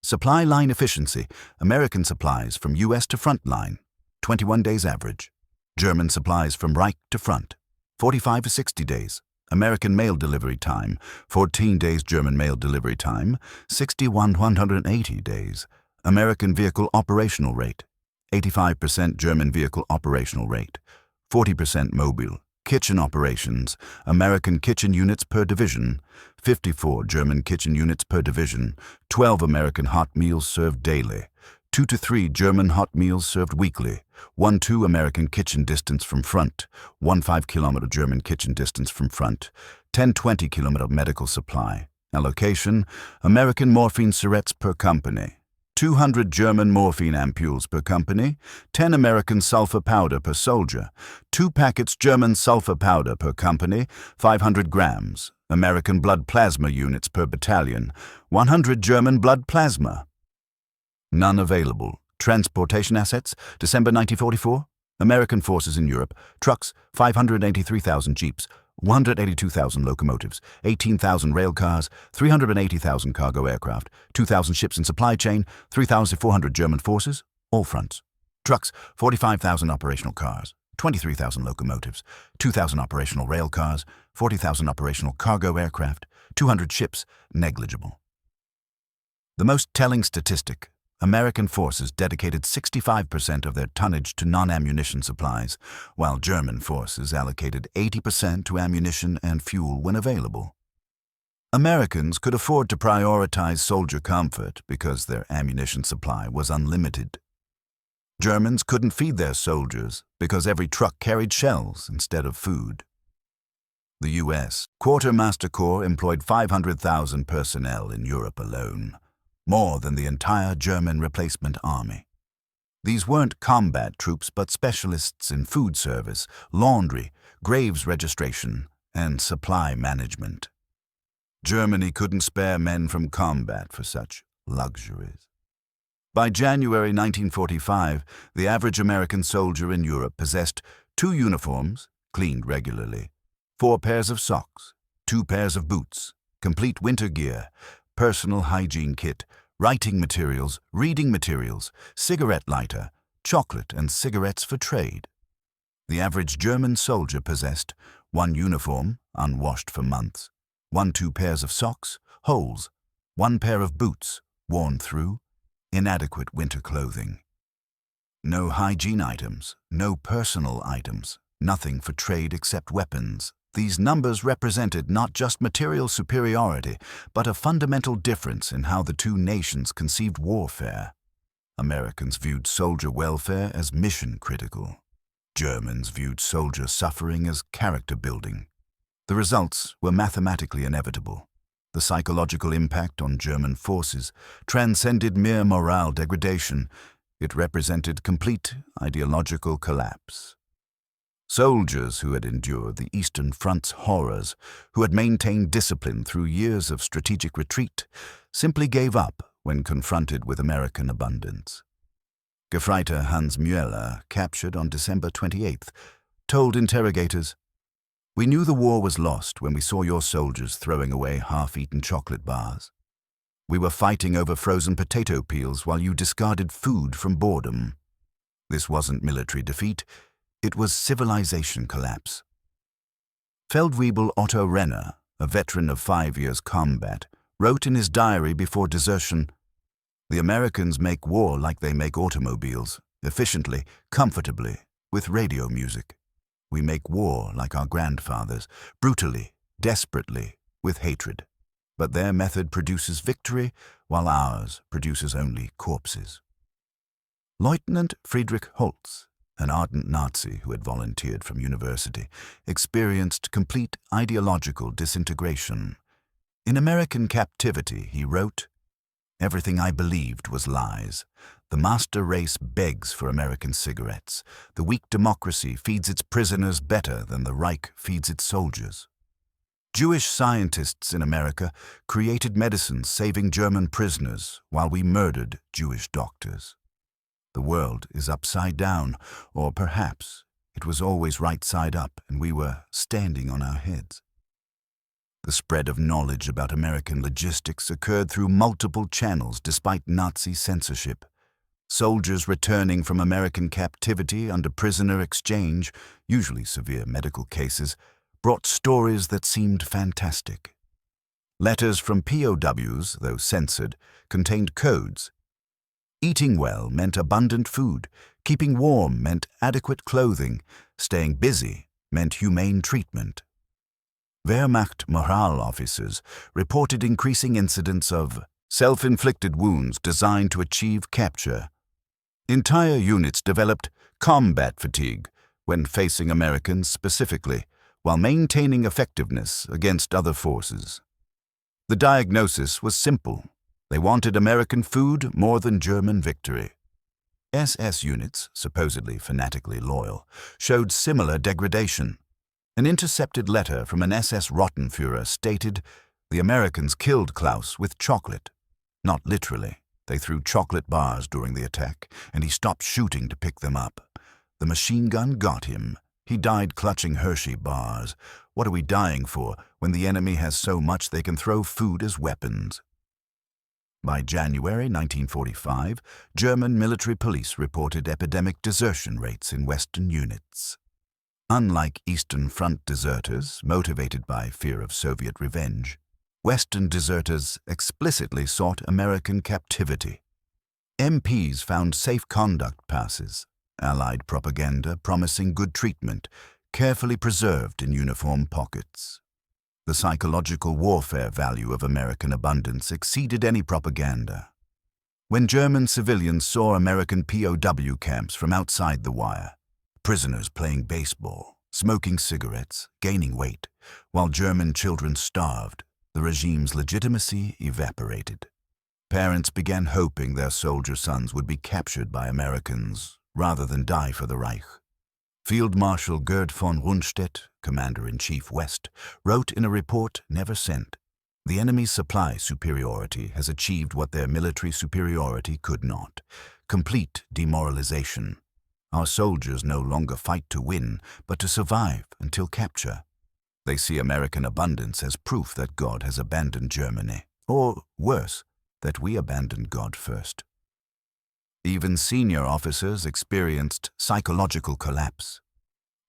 Supply line efficiency: American supplies from U.S. to Frontline, 21 days average. German supplies from Reich to Front, 45 to 60 days. American mail delivery time, 14 days. German mail delivery time, 180 days. American vehicle operational rate, 85% German vehicle operational rate, 40% mobile. Kitchen operations: American kitchen units per division, 54 German kitchen units per division, 12 American hot meals served daily, 2 to 3 German hot meals served weekly, 1-2 American kitchen distance from front, 1-5 kilometer German kitchen distance from front, 10-20 kilometer medical supply. Allocation: American morphine syrettes per company, 200 German morphine ampules per company, 10 American sulfur powder per soldier, 2 packets German sulfur powder per company, 500 grams. American blood plasma units per battalion, 100 German blood plasma. None available. Transportation assets: December 1944, American forces in Europe, trucks, 583,000 jeeps, 182,000 locomotives, 18,000 rail cars, 380,000 cargo aircraft, 2,000 ships in supply chain, 3,400 German forces, all fronts. Trucks, 45,000 operational cars, 23,000 locomotives, 2,000 operational rail cars, 40,000 operational cargo aircraft, 200 ships, negligible. The most telling statistic: American forces dedicated 65% of their tonnage to non-ammunition supplies, while German forces allocated 80% to ammunition and fuel when available. Americans could afford to prioritize soldier comfort because their ammunition supply was unlimited. Germans couldn't feed their soldiers because every truck carried shells instead of food. The U.S. Quartermaster Corps employed 500,000 personnel in Europe alone, more than the entire German replacement army. These weren't combat troops but specialists in food service, laundry, graves registration, and supply management. Germany couldn't spare men from combat for such luxuries. By January 1945, the average American soldier in Europe possessed 2 uniforms, cleaned regularly, 4 pairs of socks, 2 pairs of boots, complete winter gear, personal hygiene kit, writing materials, reading materials, cigarette lighter, chocolate and cigarettes for trade. The average German soldier possessed 1 uniform, unwashed for months, 2 pairs of socks, holes, 1 pair of boots, worn through, inadequate winter clothing. No hygiene items, no personal items, nothing for trade except weapons. These numbers represented not just material superiority, but a fundamental difference in how the two nations conceived warfare. Americans viewed soldier welfare as mission critical. Germans viewed soldier suffering as character building. The results were mathematically inevitable. The psychological impact on German forces transcended mere morale degradation. It represented complete ideological collapse. Soldiers who had endured the Eastern Front's horrors, who had maintained discipline through years of strategic retreat, simply gave up when confronted with American abundance. Gefreiter Hans Müller, captured on December 28th, told interrogators, "We knew the war was lost when we saw your soldiers throwing away half-eaten chocolate bars. We were fighting over frozen potato peels while you discarded food from boredom. This wasn't military defeat, it was civilization collapse." Feldwebel Otto Renner, a veteran of 5 years combat, wrote in his diary before desertion, "The Americans make war like they make automobiles, efficiently, comfortably, with radio music. We make war like our grandfathers, brutally, desperately, with hatred. But their method produces victory, while ours produces only corpses." Lieutenant Friedrich Holtz, an ardent Nazi who had volunteered from university, experienced complete ideological disintegration. In American captivity, he wrote, "Everything I believed was lies. The master race begs for American cigarettes. The weak democracy feeds its prisoners better than the Reich feeds its soldiers. Jewish scientists in America created medicines saving German prisoners while we murdered Jewish doctors. The world is upside down, or perhaps it was always right side up and we were standing on our heads." The spread of knowledge about American logistics occurred through multiple channels despite Nazi censorship. Soldiers returning from American captivity under prisoner exchange, usually severe medical cases, brought stories that seemed fantastic. Letters from POWs, though censored, contained codes. Eating well meant abundant food, keeping warm meant adequate clothing, staying busy meant humane treatment. Wehrmacht morale officers reported increasing incidents of self-inflicted wounds designed to achieve capture. Entire units developed combat fatigue when facing Americans specifically, while maintaining effectiveness against other forces. The diagnosis was simple. They wanted American food more than German victory. SS units, supposedly fanatically loyal, showed similar degradation. An intercepted letter from an SS Rottenführer stated, "The Americans killed Klaus with chocolate." Not literally. They threw chocolate bars during the attack, and he stopped shooting to pick them up. The machine gun got him. He died clutching Hershey bars. What are we dying for when the enemy has so much they can throw food as weapons? By January 1945, German military police reported epidemic desertion rates in Western units. Unlike Eastern Front deserters, motivated by fear of Soviet revenge, Western deserters explicitly sought American captivity. MPs found safe conduct passes, Allied propaganda promising good treatment, carefully preserved in uniform pockets. The psychological warfare value of American abundance exceeded any propaganda. When German civilians saw American POW camps from outside the wire, prisoners playing baseball, smoking cigarettes, gaining weight, while German children starved, the regime's legitimacy evaporated. Parents began hoping their soldier sons would be captured by Americans rather than die for the Reich. Field Marshal Gerd von Rundstedt, Commander-in-Chief West, wrote in a report never sent, "The enemy's supply superiority has achieved what their military superiority could not: complete demoralization. Our soldiers no longer fight to win, but to survive until capture. They see American abundance as proof that God has abandoned Germany, or worse, that we abandoned God first." Even senior officers experienced psychological collapse.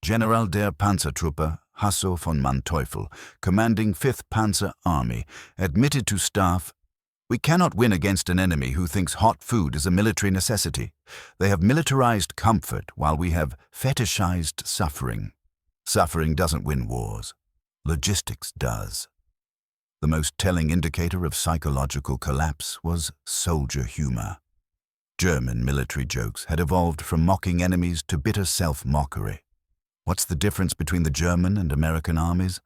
General der Panzertruppe Hasso von Manteuffel, commanding 5th Panzer Army, admitted to staff, "We cannot win against an enemy who thinks hot food is a military necessity. They have militarized comfort while we have fetishized suffering. Suffering doesn't win wars. Logistics does." The most telling indicator of psychological collapse was soldier humor. German military jokes had evolved from mocking enemies to bitter self-mockery. What's the difference between the German and American armies?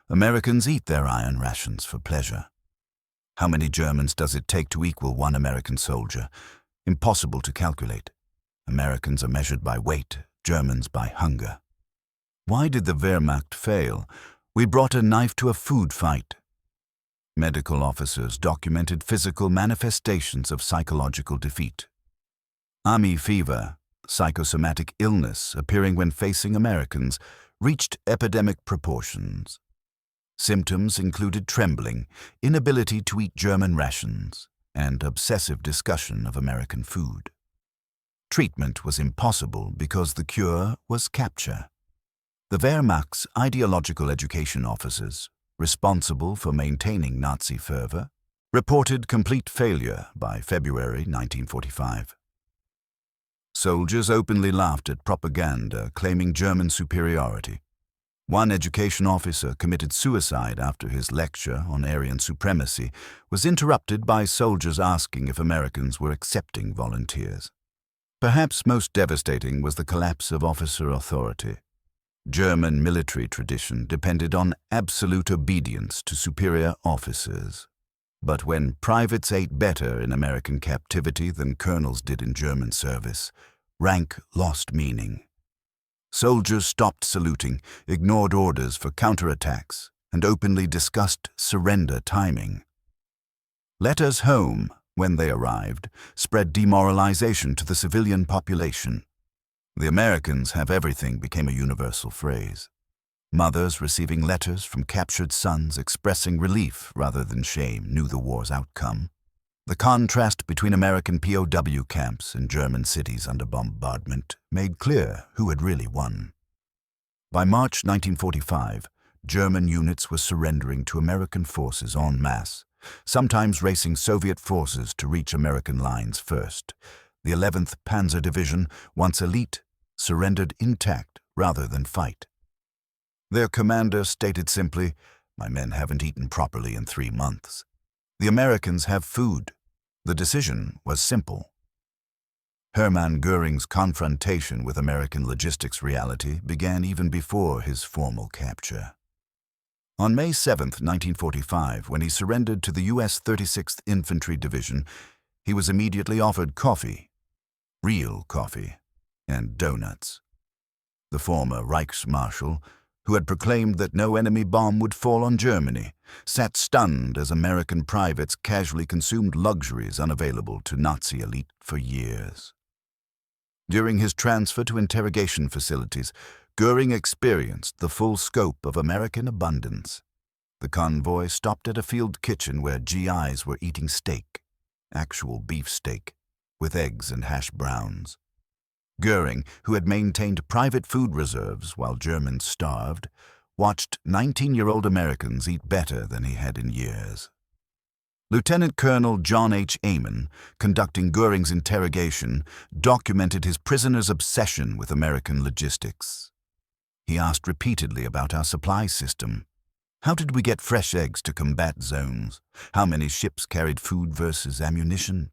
Americans eat their iron rations for pleasure. How many Germans does it take to equal one American soldier? Impossible to calculate. Americans are measured by weight, Germans by hunger. Why did the Wehrmacht fail? We brought a knife to a food fight. Medical officers documented physical manifestations of psychological defeat. Army fever, psychosomatic illness appearing when facing Americans, reached epidemic proportions. Symptoms included trembling, inability to eat German rations, and obsessive discussion of American food. Treatment was impossible because the cure was capture. The Wehrmacht's ideological education officers, responsible for maintaining Nazi fervor, reported complete failure by February 1945. Soldiers openly laughed at propaganda claiming German superiority. One education officer committed suicide after his lecture on Aryan supremacy was interrupted by soldiers asking if Americans were accepting volunteers. Perhaps most devastating was the collapse of officer authority. German military tradition depended on absolute obedience to superior officers. But when privates ate better in American captivity than colonels did in German service, rank lost meaning. Soldiers stopped saluting, ignored orders for counterattacks, and openly discussed surrender timing. Letters home, when they arrived, spread demoralization to the civilian population. "The Americans have everything" became a universal phrase. Mothers receiving letters from captured sons expressing relief rather than shame knew the war's outcome. The contrast between American POW camps and German cities under bombardment made clear who had really won. By March 1945, German units were surrendering to American forces en masse, sometimes racing Soviet forces to reach American lines first. The 11th Panzer Division, once elite, surrendered intact rather than fight. Their commander stated simply, "My men haven't eaten properly in 3 months. The Americans have food." The decision was simple. Hermann Göring's confrontation with American logistics reality began even before his formal capture. On May 7, 1945, when he surrendered to the U.S. 36th Infantry Division, he was immediately offered coffee, real coffee, and donuts. The former Reichsmarschall, who had proclaimed that no enemy bomb would fall on Germany, sat stunned as American privates casually consumed luxuries unavailable to Nazi elite for years. During his transfer to interrogation facilities, Göring experienced the full scope of American abundance. The convoy stopped at a field kitchen where GIs were eating steak, actual beef steak, with eggs and hash browns. Göring, who had maintained private food reserves while Germans starved, watched 19-year-old Americans eat better than he had in years. Lieutenant Colonel John H. Amon, conducting Göring's interrogation, documented his prisoner's obsession with American logistics. He asked repeatedly about our supply system. How did we get fresh eggs to combat zones? How many ships carried food versus ammunition?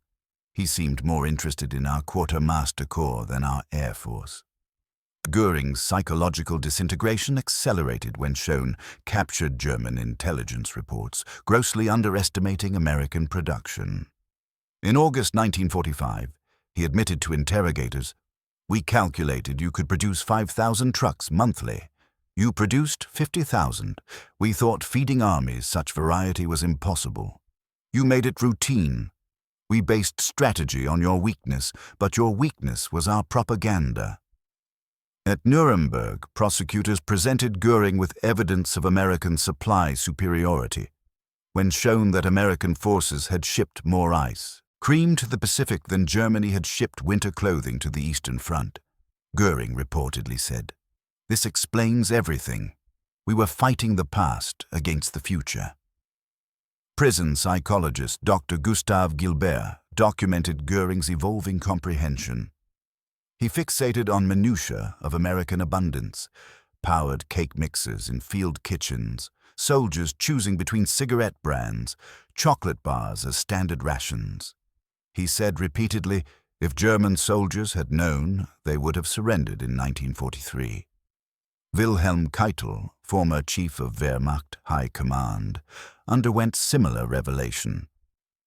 He seemed more interested in our quartermaster corps than our air force. Göring's psychological disintegration accelerated when shown captured German intelligence reports, grossly underestimating American production. In August 1945, he admitted to interrogators, "We calculated you could produce 5,000 trucks monthly. You produced 50,000. We thought feeding armies such variety was impossible. You made it routine. We based strategy on your weakness, but your weakness was our propaganda." At Nuremberg, prosecutors presented Göring with evidence of American supply superiority. When shown that American forces had shipped more ice, cream to the Pacific than Germany had shipped winter clothing to the Eastern Front, Göring reportedly said, This explains everything. We were fighting the past against the future. Prison psychologist Dr. Gustave Gilbert documented Goering's evolving comprehension. He fixated on minutiae of American abundance, powered cake mixers in field kitchens, soldiers choosing between cigarette brands, chocolate bars as standard rations. He said repeatedly, if German soldiers had known, they would have surrendered in 1943. Wilhelm Keitel, former chief of Wehrmacht High Command, underwent similar revelation.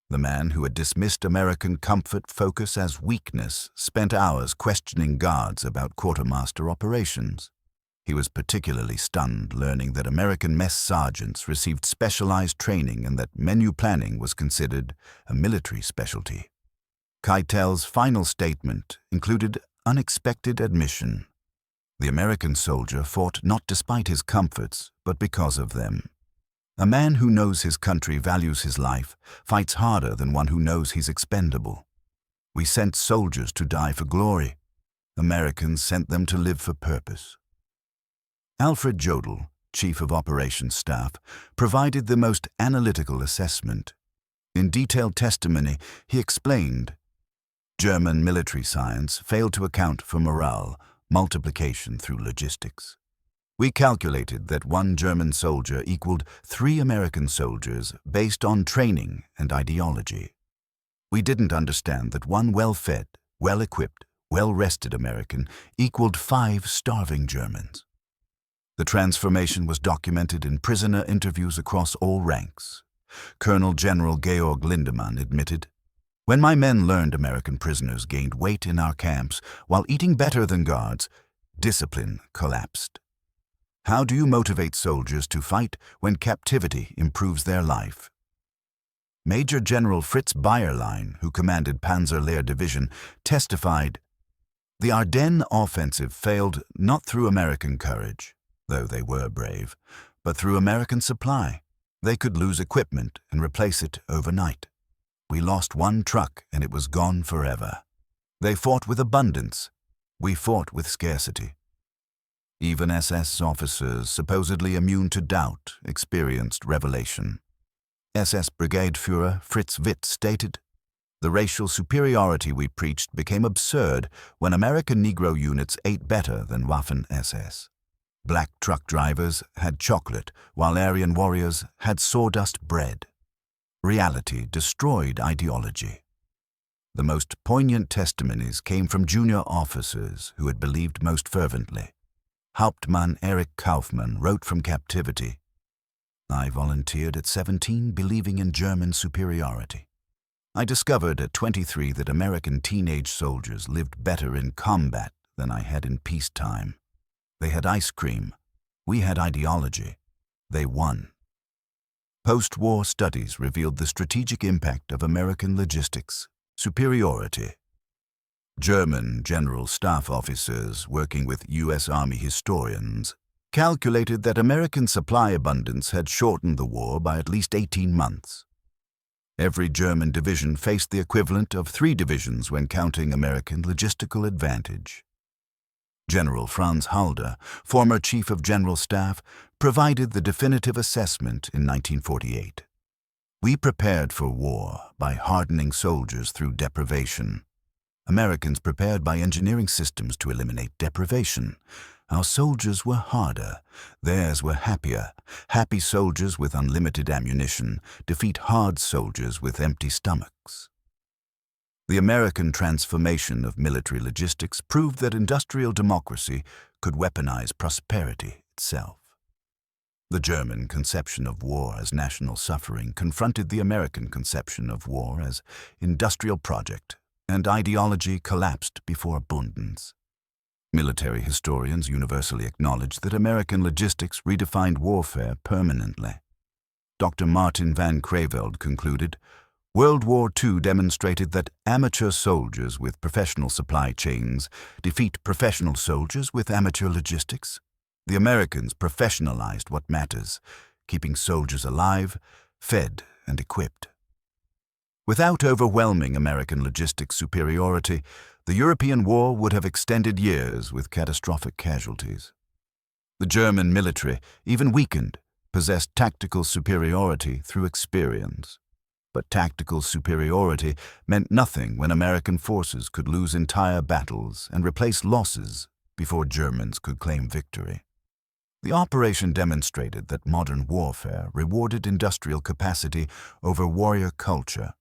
The man who had dismissed American comfort focus as weakness spent hours questioning guards about quartermaster operations. He was particularly stunned learning that American mess sergeants received specialized training and that menu planning was considered a military specialty. Keitel's final statement included unexpected admission. The American soldier fought not despite his comforts, but because of them. A man who knows his country values his life fights harder than one who knows he's expendable. We sent soldiers to die for glory. Americans sent them to live for purpose. Alfred Jodl, Chief of Operations Staff, provided the most analytical assessment. In detailed testimony, he explained, German military science failed to account for morale, multiplication through logistics. We calculated that one German soldier equaled 3 American soldiers based on training and ideology. We didn't understand that one well-fed, well-equipped, well-rested American equaled 5 starving Germans. The transformation was documented in prisoner interviews across all ranks. Colonel General Georg Lindemann admitted, when my men learned American prisoners gained weight in our camps while eating better than guards, discipline collapsed. How do you motivate soldiers to fight when captivity improves their life? Major General Fritz Bayerlein, who commanded Panzer Lehr Division, testified, the Ardennes offensive failed not through American courage, though they were brave, but through American supply. They could lose equipment and replace it overnight. We lost one truck and it was gone forever. They fought with abundance. We fought with scarcity. Even SS officers supposedly immune to doubt experienced revelation. SS Brigade Führer Fritz Witt stated, the racial superiority we preached became absurd when American Negro units ate better than Waffen-SS. Black truck drivers had chocolate, while Aryan warriors had sawdust bread. Reality destroyed ideology. The most poignant testimonies came from junior officers who had believed most fervently. Hauptmann Erich Kaufmann wrote from captivity, I volunteered at 17 believing in German superiority. I discovered at 23 that American teenage soldiers lived better in combat than I had in peacetime. They had ice cream. We had ideology. They won. Post-war studies revealed the strategic impact of American logistics, superiority. German general staff officers working with U.S. Army historians calculated that American supply abundance had shortened the war by at least 18 months. Every German division faced the equivalent of 3 divisions when counting American logistical advantage. General Franz Halder, former Chief of General Staff, provided the definitive assessment in 1948. We prepared for war by hardening soldiers through deprivation. Americans prepared by engineering systems to eliminate deprivation. Our soldiers were harder. Theirs were happier. Happy soldiers with unlimited ammunition defeat hard soldiers with empty stomachs. The American transformation of military logistics proved that industrial democracy could weaponize prosperity itself. The German conception of war as national suffering confronted the American conception of war as industrial project, and ideology collapsed before abundance. Military historians universally acknowledge that American logistics redefined warfare permanently. Dr. Martin van Creveld concluded, World War II demonstrated that amateur soldiers with professional supply chains defeat professional soldiers with amateur logistics. The Americans professionalized what matters, keeping soldiers alive, fed, and equipped. Without overwhelming American logistics superiority, the European war would have extended years with catastrophic casualties. The German military, even weakened, possessed tactical superiority through experience. But tactical superiority meant nothing when American forces could lose entire battles and replace losses before Germans could claim victory. The operation demonstrated that modern warfare rewarded industrial capacity over warrior culture.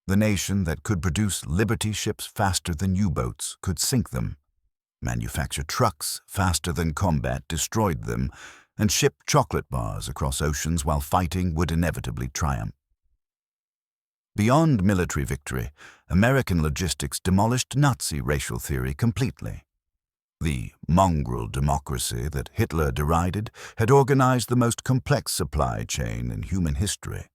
The nation that could produce Liberty ships faster than U-boats could sink them, manufacture trucks faster than combat destroyed them, and ship chocolate bars across oceans while fighting would inevitably triumph. Beyond military victory, American logistics demolished Nazi racial theory completely. The mongrel democracy that Hitler derided had organized the most complex supply chain in human history.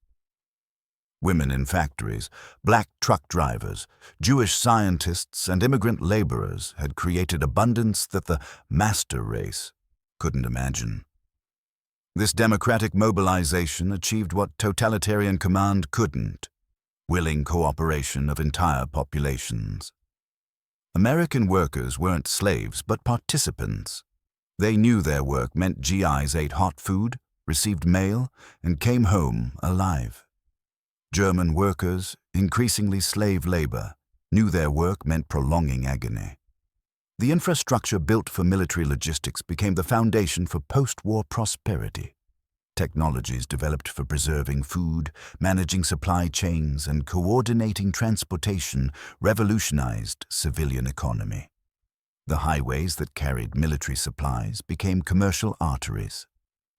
Women in factories, black truck drivers, Jewish scientists, and immigrant laborers had created abundance that the master race couldn't imagine. This democratic mobilization achieved what totalitarian command couldn't: willing cooperation of entire populations. American workers weren't slaves but participants. They knew their work meant GIs ate hot food, received mail, and came home alive. German workers, increasingly slave labor, knew their work meant prolonging agony. The infrastructure built for military logistics became the foundation for post-war prosperity. Technologies developed for preserving food, managing supply chains, and coordinating transportation revolutionized civilian economy. The highways that carried military supplies became commercial arteries.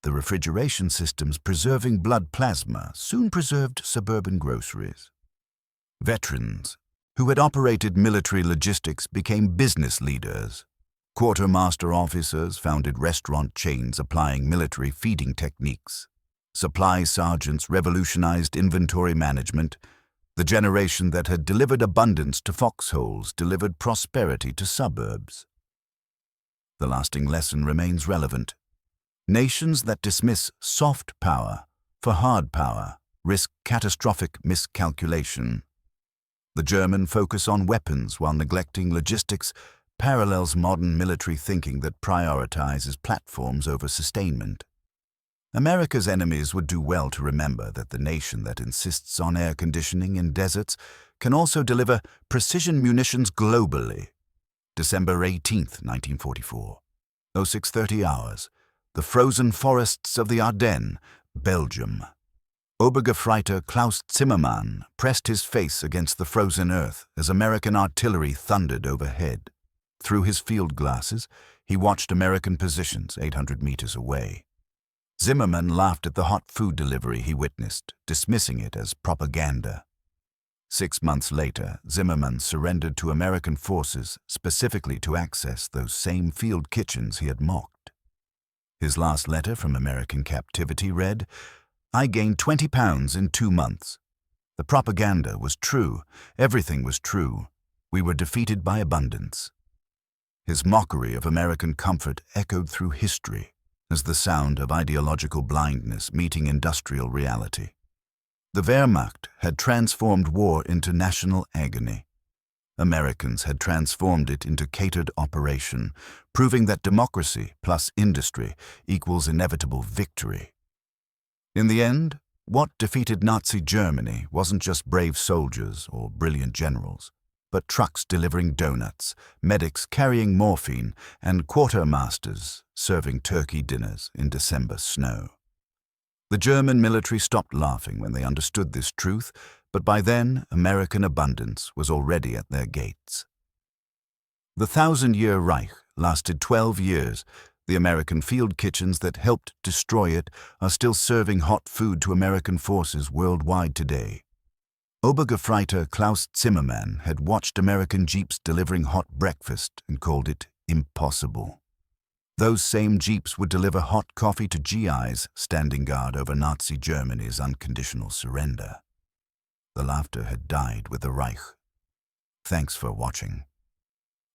The refrigeration systems preserving blood plasma soon preserved suburban groceries. Veterans who had operated military logistics became business leaders. Quartermaster officers founded restaurant chains applying military feeding techniques. Supply sergeants revolutionized inventory management. The generation that had delivered abundance to foxholes delivered prosperity to suburbs. The lasting lesson remains relevant. Nations that dismiss soft power for hard power risk catastrophic miscalculation. The German focus on weapons while neglecting logistics parallels modern military thinking that prioritizes platforms over sustainment. America's enemies would do well to remember that the nation that insists on air conditioning in deserts can also deliver precision munitions globally. December 18, 1944, 06:30 hours, the frozen forests of the Ardennes, Belgium. Obergefreiter Klaus Zimmermann pressed his face against the frozen earth as American artillery thundered overhead. Through his field glasses, he watched American positions 800 meters away. Zimmermann laughed at the hot food delivery he witnessed, dismissing it as propaganda. 6 months later, Zimmermann surrendered to American forces specifically to access those same field kitchens he had mocked. His last letter from American captivity read, "I gained 20 pounds in 2 months. The propaganda was true. Everything was true. We were defeated by abundance." His mockery of American comfort echoed through history as the sound of ideological blindness meeting industrial reality. The Wehrmacht had transformed war into national agony. Americans had transformed it into catered operation, proving that democracy plus industry equals inevitable victory. In the end, what defeated Nazi Germany wasn't just brave soldiers or brilliant generals, but trucks delivering donuts, medics carrying morphine, and quartermasters serving turkey dinners in December snow. The German military stopped laughing when they understood this truth, but by then American abundance was already at their gates. The 1,000-year Reich lasted 12 years. The American field kitchens that helped destroy it are still serving hot food to American forces worldwide today. Obergefreiter Klaus Zimmermann had watched American jeeps delivering hot breakfast and called it impossible. Those same jeeps would deliver hot coffee to GIs standing guard over Nazi Germany's unconditional surrender. The laughter had died with the Reich. Thanks for watching.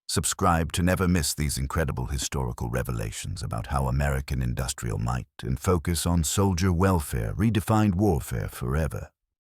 Subscribe to never miss these incredible historical revelations about how American industrial might and focus on soldier welfare redefined warfare forever.